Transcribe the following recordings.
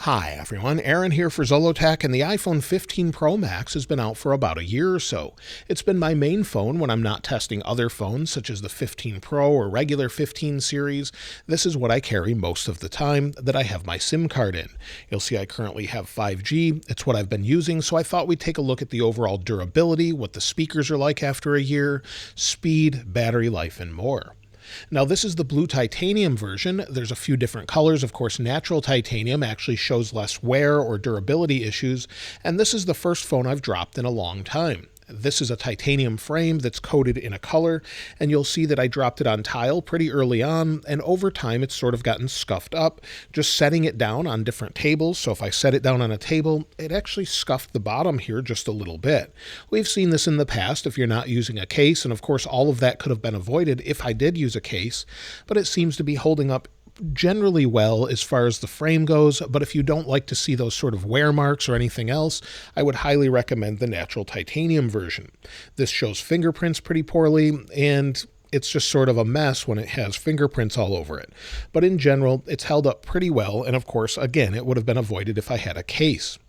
Hi everyone, Aaron here for Zollotech, and the iPhone 15 Pro Max has been out for about a year or so. It's been my main phone when I'm not testing other phones such as the 15 Pro or regular 15 series. This is what I carry most of the time that I have my SIM card in. You'll see I currently have 5G. It's what I've been using, so I thought we'd take a look at the overall durability, what the speakers are like after a year, speed, battery life, and more. Now this is the blue titanium version. There's a few different colors. Of course, natural titanium actually shows less wear or durability issues, and this is the first phone I've dropped in a long time. This is a titanium frame that's coated in a color, and you'll see that I dropped it on tile pretty early on, and over time it's sort of gotten scuffed up, just setting it down on different tables. So if I set it down on a table, it actually scuffed the bottom here just a little bit. We've seen this in the past if you're not using a case, and of course all of that could have been avoided if I did use a case, but it seems to be holding up generally well as far as the frame goes. But if you don't like to see those sort of wear marks or anything else, I would highly recommend the natural titanium version. This shows fingerprints pretty poorly, and it's just sort of a mess when it has fingerprints all over it. But in general, it's held up pretty well, and of course, again, it would have been avoided if I had a case.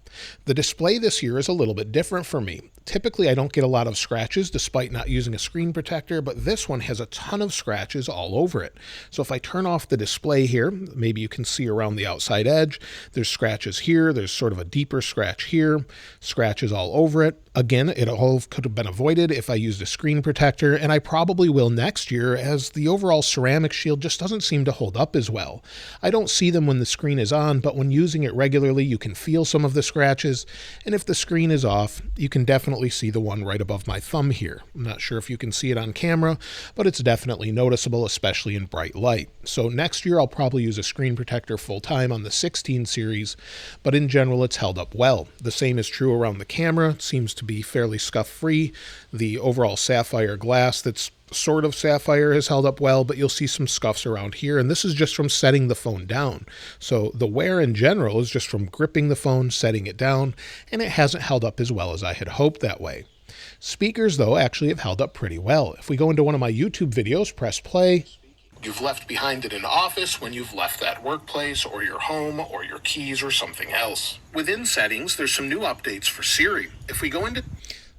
The display this year is a little bit different for me. Typically, I don't get a lot of scratches despite not using a screen protector, but this one has a ton of scratches all over it. So if I turn off the display here, maybe you can see around the outside edge, there's scratches here, there's sort of a deeper scratch here, scratches all over it. Again, it all could have been avoided if I used a screen protector, and I probably will next year as the overall ceramic shield just doesn't seem to hold up as well. I don't see them when the screen is on, but when using it regularly, you can feel some of the scratches, and if the screen is off, you can definitely see the one right above my thumb here. I'm not sure if you can see it on camera, but it's definitely noticeable, especially in bright light. So next year, I'll probably use a screen protector full time on the 16 series, but in general, it's held up well. The same is true around the camera. It seems to be fairly scuff-free. The overall sapphire glass that's sort of sapphire has held up well, but you'll see some scuffs around here, and this is just from setting the phone down. So the wear in general is just from gripping the phone, setting it down, and it hasn't held up as well as I had hoped that way. Speakers, though, actually have held up pretty well. If we go into one of my YouTube videos, press play, you've left behind in an office when you've left that workplace or your home or your keys or something else. Within settings, there's some new updates for Siri. If we go into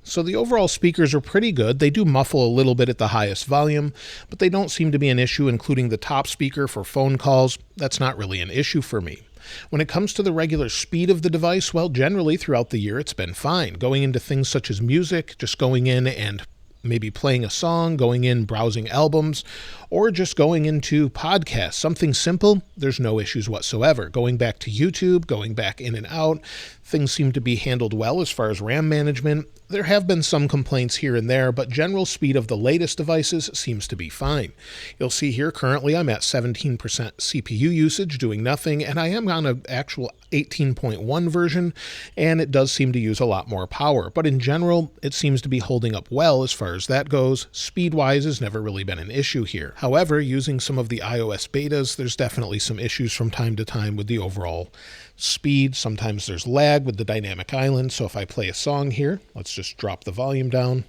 So the overall speakers are pretty good. They do muffle a little bit at the highest volume, but they don't seem to be an issue, including the top speaker for phone calls. That's not really an issue for me. When it comes to the regular speed of the device, well, generally throughout the year, it's been fine. Going into things such as music, just going in and maybe playing a song, going in, browsing albums, or just going into podcasts, something simple, there's no issues whatsoever. Going back to YouTube, going back in and out, things seem to be handled well as far as RAM management. There have been some complaints here and there, but general speed of the latest devices seems to be fine. You'll see here currently I'm at 17% CPU usage, doing nothing, and I am on an actual 18.1 version, and it does seem to use a lot more power. But in general, it seems to be holding up well as far as that goes. Speed-wise has never really been an issue here. However, using some of the iOS betas, there's definitely some issues from time to time with the overall speed. Sometimes there's lag with the dynamic island, so if I play a song here, let's just drop the volume down,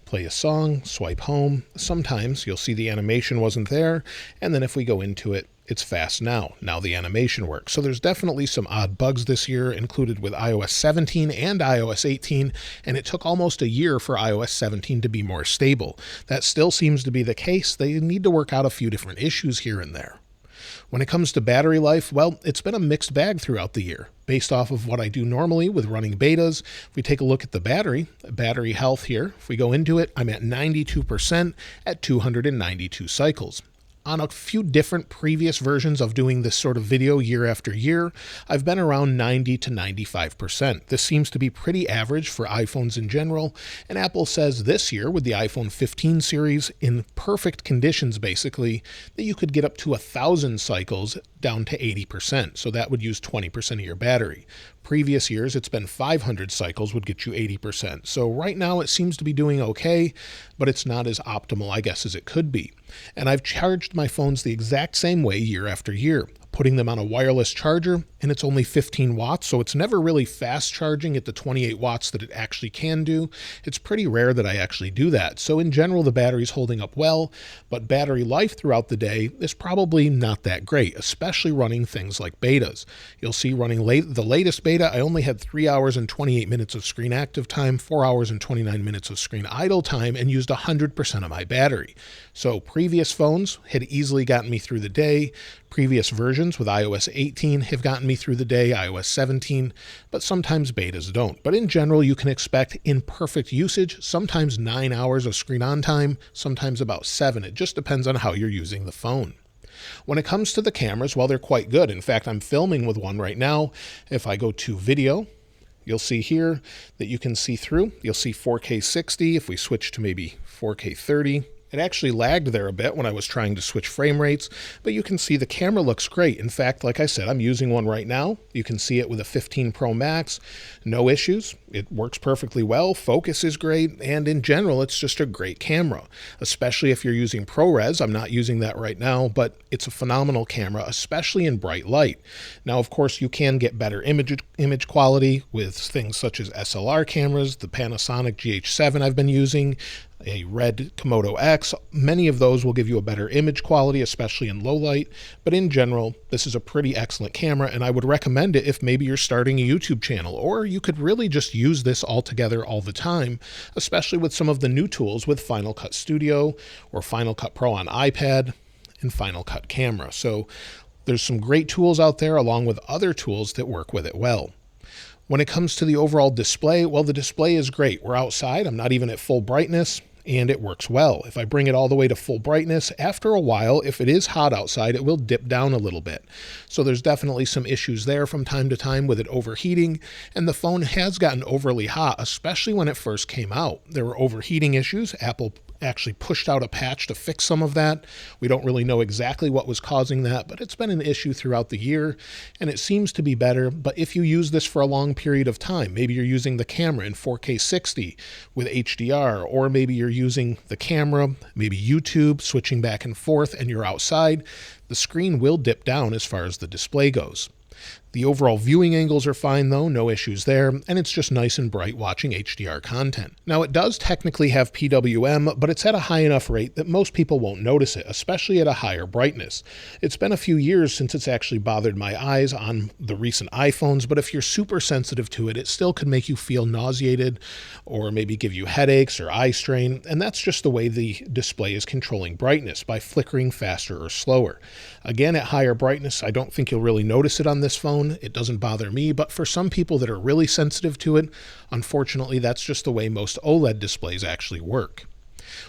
play a song, swipe home. Sometimes you'll see the animation wasn't there, and then if we go into it, it's fast now. Now the animation works. So there's definitely some odd bugs this year included with iOS 17 and iOS 18, and it took almost a year for iOS 17 to be more stable. That still seems to be the case. They need to work out a few different issues here and there. When it comes to battery life, well, it's been a mixed bag throughout the year. Based off of what I do normally with running betas, if we take a look at the battery health here, if we go into it, I'm at 92% at 292 cycles. On a few different previous versions of doing this sort of video year after year, I've been around 90 to 95%. This seems to be pretty average for iPhones in general, and Apple says this year with the iPhone 15 series, in perfect conditions basically, that you could get up to 1,000 cycles down to 80%, so that would use 20% of your battery. Previous years, it's been 500 cycles would get you 80%. So right now it seems to be doing okay, but it's not as optimal, I guess, as it could be. And I've charged my phones the exact same way year after year. putting them on a wireless charger, and it's only 15 watts, so it's never really fast charging at the 28 watts that it actually can do. It's pretty rare that I actually do that. So in general, the battery's holding up well, but battery life throughout the day is probably not that great, especially running things like betas. You'll see running the latest beta, I only had 3 hours and 28 minutes of screen active time, 4 hours and 29 minutes of screen idle time, and used 100% of my battery. So previous phones had easily gotten me through the day. Previous versions with iOS 18 have gotten me through the day, iOS 17, but sometimes betas don't. But in general, you can expect in perfect usage, sometimes 9 hours of screen on time, sometimes about 7. It just depends on how you're using the phone. When it comes to the cameras, well, they're quite good. In fact, I'm filming with one right now. If I go to video, you'll see here that you can see through. You'll see 4K 60. If we switch to maybe 4K 30, it actually lagged there a bit when I was trying to switch frame rates, but you can see the camera looks great. In fact, like I said, I'm using one right now. You can see it with a 15 Pro Max, no issues. It works perfectly well. Focus is great, and in general, it's just a great camera, especially if you're using ProRes. I'm not using that right now, but it's a phenomenal camera, especially in bright light. Now, of course, you can get better image quality with things such as SLR cameras, the Panasonic GH7 I've been using, a Red Komodo X. Many of those will give you a better image quality, especially in low light. But in general, this is a pretty excellent camera, and I would recommend it if maybe you're starting a YouTube channel, or you could really just use this all together all the time, especially with some of the new tools with Final Cut Studio or Final Cut Pro on iPad and Final Cut Camera. So there's some great tools out there along with other tools that work with it well. When it comes to the overall display, well, the display is great. We're outside. I'm not even at full brightness, and it works well. If I bring it all the way to full brightness, after a while, if it is hot outside, it will dip down a little bit. So there's definitely some issues there from time to time with it overheating, and the phone has gotten overly hot, especially when it first came out. There were overheating issues. Apple actually pushed out a patch to fix some of that. We don't really know exactly what was causing that, but it's been an issue throughout the year, and it seems to be better. But if you use this for a long period of time, maybe you're using the camera in 4K 60 with HDR, or maybe you're using the camera, maybe YouTube, switching back and forth, and you're outside, the screen will dip down as far as the display goes. The overall viewing angles are fine though, no issues there, and it's just nice and bright watching HDR content. Now it does technically have PWM, but it's at a high enough rate that most people won't notice it, especially at a higher brightness. It's been a few years since it's actually bothered my eyes on the recent iPhones, but if you're super sensitive to it, it still could make you feel nauseated or maybe give you headaches or eye strain, and that's just the way the display is controlling brightness, by flickering faster or slower. Again, at higher brightness, I don't think you'll really notice it on this phone. It doesn't bother me, but for some people that are really sensitive to it, unfortunately, that's just the way most OLED displays actually work.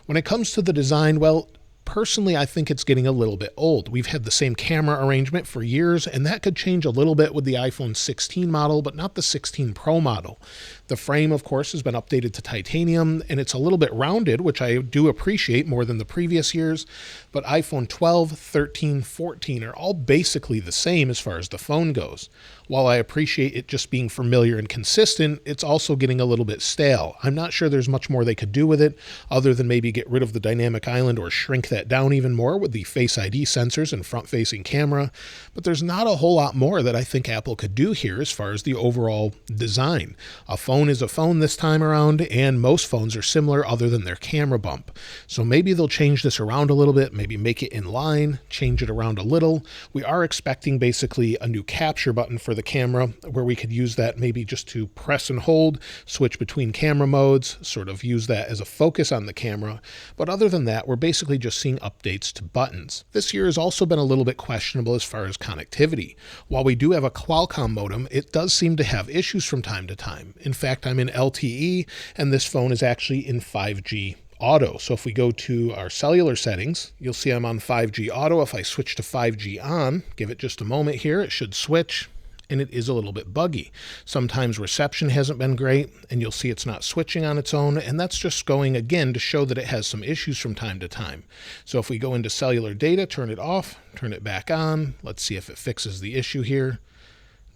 When it comes to the design, well, personally, I think it's getting a little bit old. We've had the same camera arrangement for years, and that could change a little bit with the iPhone 16 model, but not the 16 Pro model. The frame, of course, has been updated to titanium, and it's a little bit rounded, which I do appreciate more than the previous years, but iPhone 12, 13, 14 are all basically the same as far as the phone goes. While I appreciate it just being familiar and consistent, it's also getting a little bit stale. I'm not sure there's much more they could do with it, other than maybe get rid of the dynamic island or shrink that down even more with the Face ID sensors and front-facing camera, but there's not a whole lot more that I think Apple could do here as far as the overall design. A phone is a phone this time around, and most phones are similar other than their camera bump. So maybe they'll change this around a little bit, maybe make it in line, change it around a little. We are expecting basically a new capture button for the camera, where we could use that maybe just to press and hold, switch between camera modes, sort of use that as a focus on the camera. But other than that, we're basically just seeing updates to buttons. This year has also been a little bit questionable as far as connectivity. While we do have a Qualcomm modem, it does seem to have issues from time to time. In fact, I'm in LTE, and this phone is actually in 5G auto. So if we go to our cellular settings, you'll see I'm on 5G auto. If I switch to 5G on, give it just a moment here, it should switch, and it is a little bit buggy. Sometimes reception hasn't been great, and you'll see it's not switching on its own, and that's just going again to show that it has some issues from time to time. So if we go into cellular data, turn it off, turn it back on, let's see if it fixes the issue here.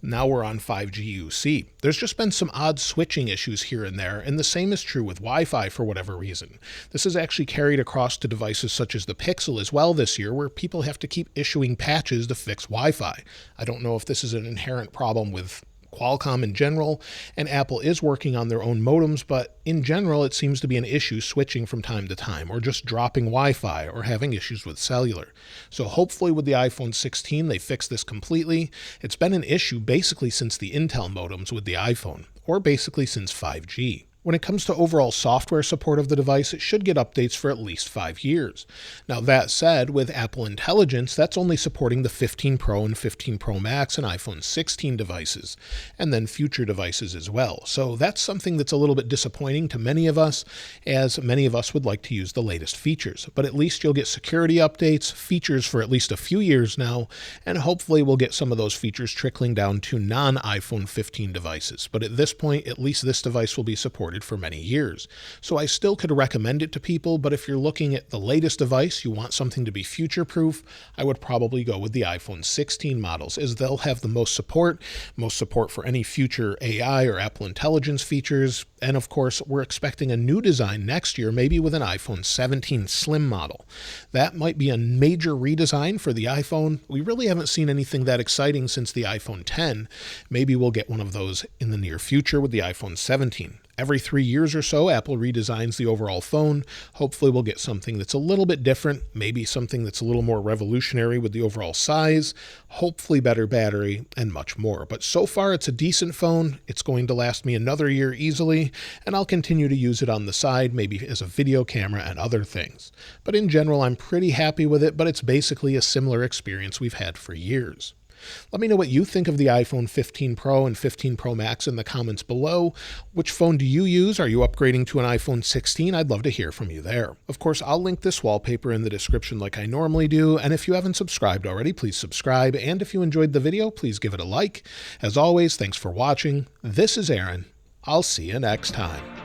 Now we're on 5G UC. There's just been some odd switching issues here and there, and the same is true with Wi-Fi for whatever reason. This is actually carried across to devices such as the Pixel as well this year, where people have to keep issuing patches to fix Wi-Fi. I don't know if this is an inherent problem with Qualcomm in general, and Apple is working on their own modems, but in general it seems to be an issue switching from time to time, or just dropping Wi-Fi, or having issues with cellular. So hopefully with the iPhone 16 they fix this completely. It's been an issue basically since the Intel modems with the iPhone, or basically since 5G. When it comes to overall software support of the device, it should get updates for at least 5 years. Now that said, with Apple Intelligence, that's only supporting the 15 Pro and 15 Pro Max and iPhone 16 devices, and then future devices as well. So that's something that's a little bit disappointing to many of us, as many of us would like to use the latest features. But at least you'll get security updates, features for at least a few years now, and hopefully we'll get some of those features trickling down to non-iPhone 15 devices. But at this point, at least this device will be supported for many years. So I still could recommend it to people, but if you're looking at the latest device, you want something to be future-proof, I would probably go with the iPhone 16 models, as they'll have the most support for any future AI or Apple Intelligence features, and of course, we're expecting a new design next year, maybe with an iPhone 17 Slim model. That might be a major redesign for the iPhone. We really haven't seen anything that exciting since the iPhone 10. Maybe we'll get one of those in the near future with the iPhone 17. Every 3 years or so, Apple redesigns the overall phone. Hopefully we'll get something that's a little bit different, maybe something that's a little more revolutionary with the overall size, hopefully better battery, and much more. But so far, it's a decent phone. It's going to last me another year easily, and I'll continue to use it on the side, maybe as a video camera and other things. But in general, I'm pretty happy with it, but it's basically a similar experience we've had for years. Let me know what you think of the iPhone 15 Pro and 15 Pro Max in the comments below. Which phone do you use? Are you upgrading to an iPhone 16? I'd love to hear from you there. Of course, I'll link this wallpaper in the description like I normally do, and if you haven't subscribed already, please subscribe, and if you enjoyed the video, please give it a like. As always, thanks for watching. This is Aaron. I'll see you next time.